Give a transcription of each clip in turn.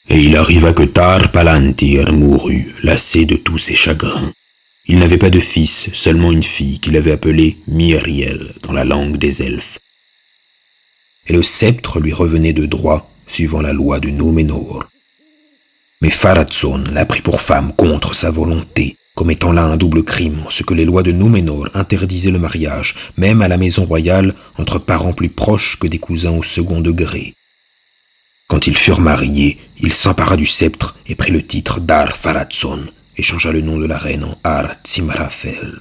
Et il arriva que Tar-Palantir mourut, lassé de tous ses chagrins. Il n'avait pas de fils, seulement une fille qu'il avait appelée Myriel dans la langue des elfes. Et le sceptre lui revenait de droit, suivant la loi de Númenor. Mais Pharazôn l'a pris pour femme contre sa volonté, commettant là un double crime, en ce que les lois de Númenor interdisaient le mariage, même à la maison royale, entre parents plus proches que des cousins au second degré. Quand ils furent mariés, il s'empara du sceptre et prit le titre d'Ar-Pharazôn, et changea le nom de la reine en Ar-Tsimrafel.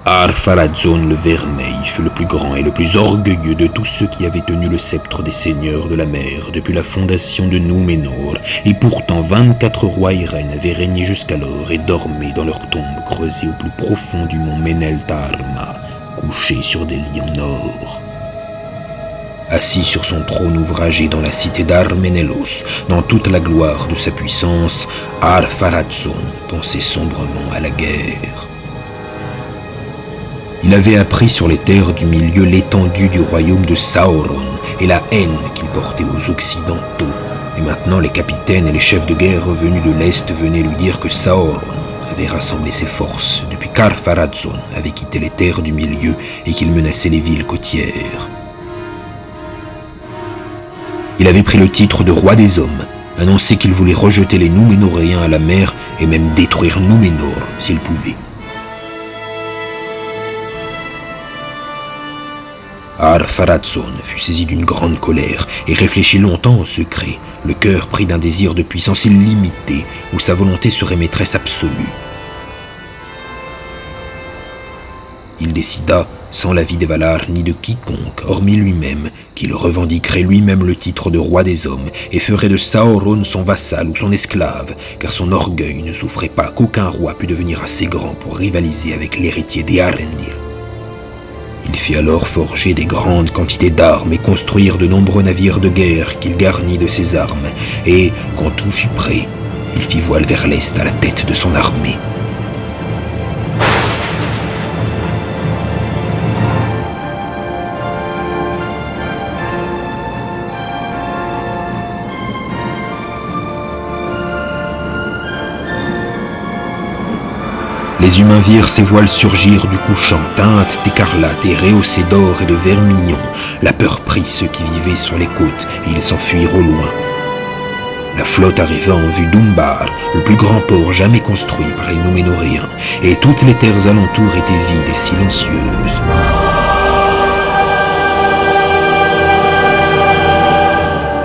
Ar-Pharazôn le Vermeil fut le plus grand et le plus orgueilleux de tous ceux qui avaient tenu le sceptre des seigneurs de la mer depuis la fondation de Númenor, et pourtant 24 rois et reines avaient régné jusqu'alors et dormaient dans leurs tombes creusées au plus profond du mont Meneltarma, couchés sur des lits en or. Assis sur son trône ouvragé dans la cité d'Arménélos, dans toute la gloire de sa puissance, Ar-Pharazôn pensait sombrement à la guerre. Il avait appris sur les terres du milieu l'étendue du royaume de Sauron et la haine qu'il portait aux Occidentaux. Et maintenant les capitaines et les chefs de guerre revenus de l'Est venaient lui dire que Sauron avait rassemblé ses forces depuis qu'Ar-Pharazôn avait quitté les terres du milieu et qu'il menaçait les villes côtières. Il avait pris le titre de roi des hommes, annoncé qu'il voulait rejeter les Núménoréens à la mer et même détruire Númenor s'il pouvait. Ar-Pharazôn fut saisi d'une grande colère et réfléchit longtemps en secret, le cœur pris d'un désir de puissance illimitée où sa volonté serait maîtresse absolue. Il décida, sans l'avis des Valar ni de quiconque, hormis lui-même, qu'il revendiquerait lui-même le titre de roi des hommes et ferait de Sauron son vassal ou son esclave, car son orgueil ne souffrait pas qu'aucun roi pût devenir assez grand pour rivaliser avec l'héritier des Arendir. Il fit alors forger des grandes quantités d'armes et construire de nombreux navires de guerre qu'il garnit de ses armes, et, quand tout fut prêt, il fit voile vers l'est à la tête de son armée. Les humains virent ces voiles surgir du couchant, teintes d'écarlate et rehaussées d'or et de vermillon. La peur prit ceux qui vivaient sur les côtes, et ils s'enfuirent au loin. La flotte arriva en vue d'Umbar, le plus grand port jamais construit par les Núménoréens, et toutes les terres alentours étaient vides et silencieuses.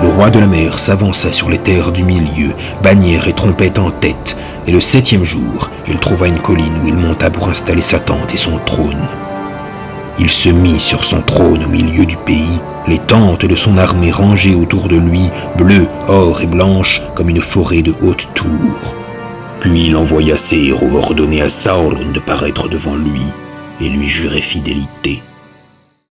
Le roi de la mer s'avança sur les terres du milieu, bannière et trompette en tête, et le 7e jour, il trouva une colline où il monta pour installer sa tente et son trône. Il se mit sur son trône au milieu du pays, les tentes de son armée rangées autour de lui, bleues, or et blanches, comme une forêt de hautes tours. Puis il envoya ses héros ordonner à Sauron de paraître devant lui et lui jurer fidélité.